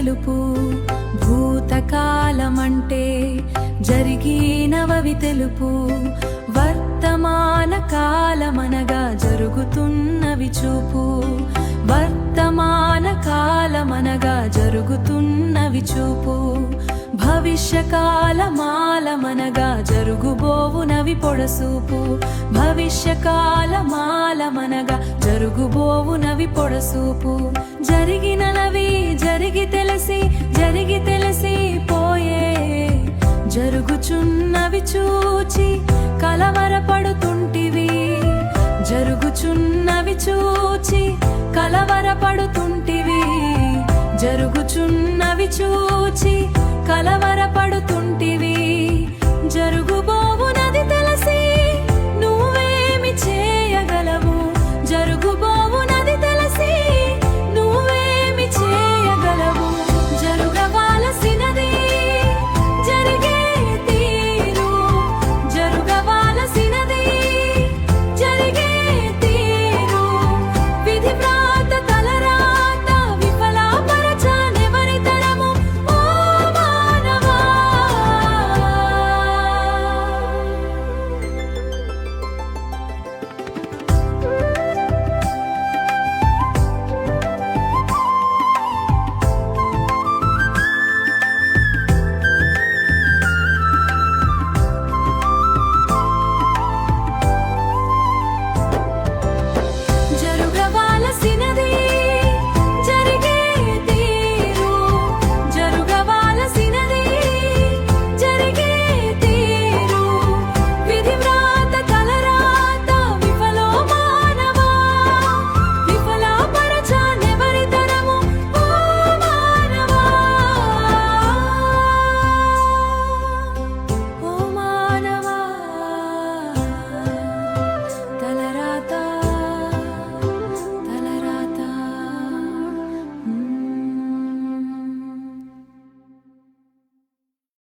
తెలుపు. భూతకాలమంటే జరిగినవవి తెలుపు. వర్తమాన కాలమనగా జరుగుతున్నవి చూపు. వర్తమాన కాలమనగా జరుగుతున్నవి చూపు. భవిష్యకాలమాలమనగా జరుగుబోవునవి పొడసూపు. భవిష్యకాలమాలమనగా జరుగుబోవునవి పొడసూపు. జరిగినవి జరిగి తెలిసి పోయే. జరుగుచున్నవి చూచి కలవరపడుతుంటివి. జరుగుచున్నవి చూచి కలవరపడుతుంటివి. జరుగుచున్నవి చూచి కలవర